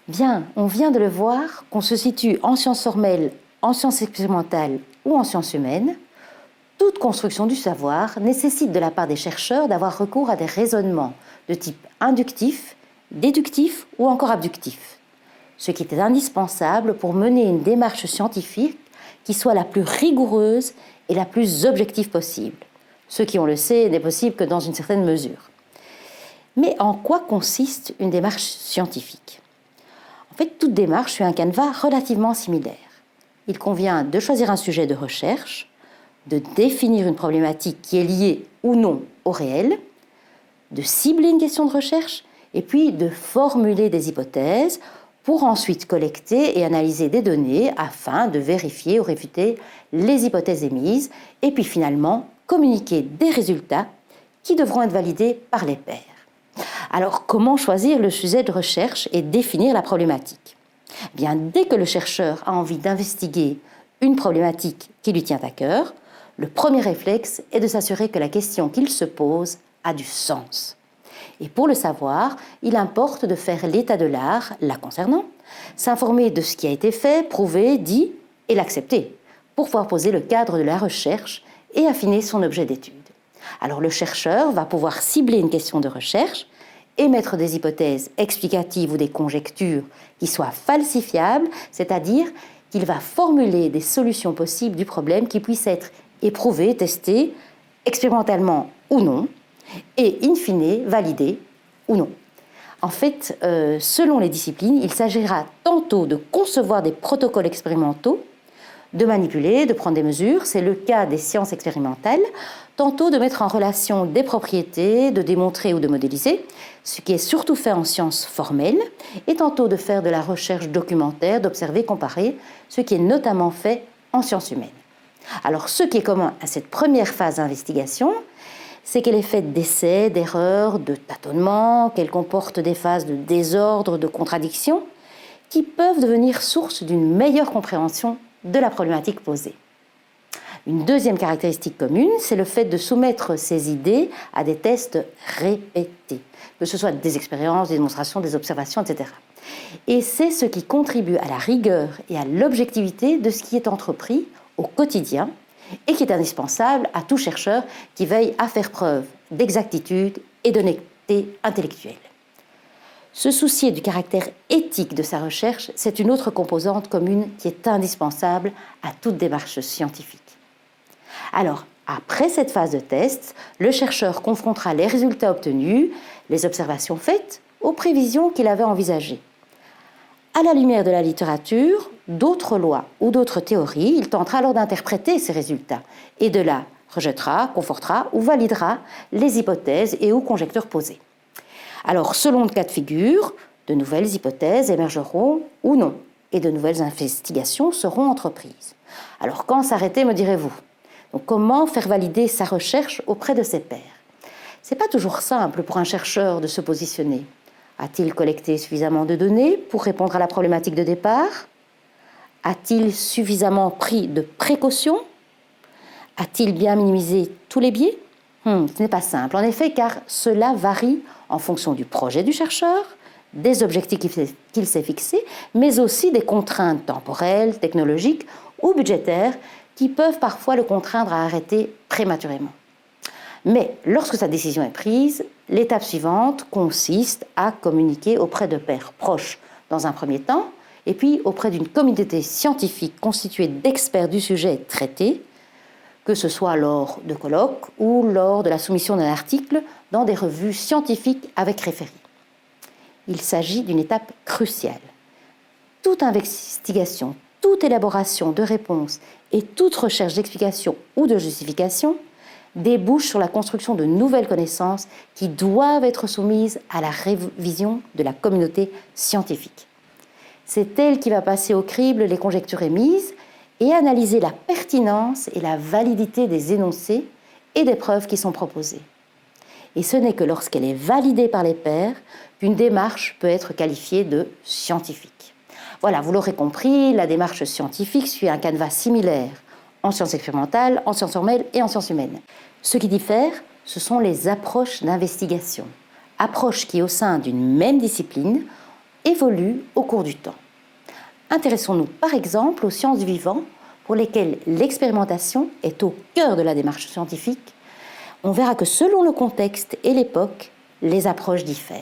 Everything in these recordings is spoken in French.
Bien, on vient de le voir, qu'on se situe en sciences formelles, en sciences expérimentales ou en sciences humaines, toute construction du savoir nécessite de la part des chercheurs d'avoir recours à des raisonnements de type inductif, déductif ou encore abductif, ce qui est indispensable pour mener une démarche scientifique qui soit la plus rigoureuse et la plus objective possible, ce qui, on le sait, n'est possible que dans une certaine mesure. Mais en quoi consiste une démarche scientifique ? En fait, toute démarche suit un canevas relativement similaire. Il convient de choisir un sujet de recherche, de définir une problématique qui est liée ou non au réel, de cibler une question de recherche et puis de formuler des hypothèses pour ensuite collecter et analyser des données afin de vérifier ou réfuter les hypothèses émises et puis finalement communiquer des résultats qui devront être validés par les pairs. Alors, comment choisir le sujet de recherche et définir la problématique ? Bien, dès que le chercheur a envie d'investiguer une problématique qui lui tient à cœur, le premier réflexe est de s'assurer que la question qu'il se pose a du sens. Et pour le savoir, il importe de faire l'état de l'art la concernant, s'informer de ce qui a été fait, prouvé, dit et l'accepter, pour pouvoir poser le cadre de la recherche et affiner son objet d'étude. Alors le chercheur va pouvoir cibler une question de recherche, émettre des hypothèses explicatives ou des conjectures qui soient falsifiables, c'est-à-dire qu'il va formuler des solutions possibles du problème qui puissent être éprouvées, testées, expérimentalement ou non, et in fine validées ou non. En fait, selon les disciplines, il s'agira tantôt de concevoir des protocoles expérimentaux, de manipuler, de prendre des mesures, c'est le cas des sciences expérimentales, tantôt de mettre en relation des propriétés, de démontrer ou de modéliser, ce qui est surtout fait en sciences formelles, et tantôt de faire de la recherche documentaire, d'observer, comparer, ce qui est notamment fait en sciences humaines. Alors, ce qui est commun à cette première phase d'investigation, c'est qu'elle est faite d'essais, d'erreurs, de tâtonnements, qu'elle comporte des phases de désordre, de contradiction, qui peuvent devenir source d'une meilleure compréhension de la problématique posée. Une deuxième caractéristique commune, c'est le fait de soumettre ces idées à des tests répétés, que ce soit des expériences, des démonstrations, des observations, etc. Et c'est ce qui contribue à la rigueur et à l'objectivité de ce qui est entrepris au quotidien et qui est indispensable à tout chercheur qui veille à faire preuve d'exactitude et d'honnêteté intellectuelle. Se soucier du caractère éthique de sa recherche, c'est une autre composante commune qui est indispensable à toute démarche scientifique. Alors, après cette phase de test, le chercheur confrontera les résultats obtenus, les observations faites, aux prévisions qu'il avait envisagées. À la lumière de la littérature, d'autres lois ou d'autres théories, il tentera alors d'interpréter ces résultats et de là rejettera, confortera ou validera les hypothèses et ou conjectures posées. Alors, selon le cas de figure, de nouvelles hypothèses émergeront ou non, et de nouvelles investigations seront entreprises. Alors, quand s'arrêter, me direz-vous ? Donc, comment faire valider sa recherche auprès de ses pairs ? Ce n'est pas toujours simple pour un chercheur de se positionner. A-t-il collecté suffisamment de données pour répondre à la problématique de départ ? A-t-il suffisamment pris de précautions ? A-t-il bien minimisé tous les biais ? Ce n'est pas simple, en effet, car cela varie en fonction du projet du chercheur, des objectifs qu'il s'est fixés, mais aussi des contraintes temporelles, technologiques ou budgétaires qui peuvent parfois le contraindre à arrêter prématurément. Mais lorsque sa décision est prise, l'étape suivante consiste à communiquer auprès de pairs proches dans un premier temps, et puis auprès d'une communauté scientifique constituée d'experts du sujet traité, que ce soit lors de colloques ou lors de la soumission d'un article dans des revues scientifiques avec référé. Il s'agit d'une étape cruciale. Toute investigation, toute élaboration de réponses et toute recherche d'explication ou de justification débouche sur la construction de nouvelles connaissances qui doivent être soumises à la révision de la communauté scientifique. C'est elle qui va passer au crible les conjectures émises et analyser la pertinence et la validité des énoncés et des preuves qui sont proposées. Et ce n'est que lorsqu'elle est validée par les pairs qu'une démarche peut être qualifiée de scientifique. Voilà, vous l'aurez compris, la démarche scientifique suit un canevas similaire en sciences expérimentales, en sciences formelles et en sciences humaines. Ce qui diffère, ce sont les approches d'investigation. Approches qui, au sein d'une même discipline, évoluent au cours du temps. Intéressons-nous par exemple aux sciences du vivant, pour lesquelles l'expérimentation est au cœur de la démarche scientifique. On verra que selon le contexte et l'époque, les approches diffèrent.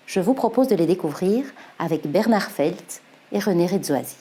Je vous propose de les découvrir avec Bernard Felt et René Redzoisi.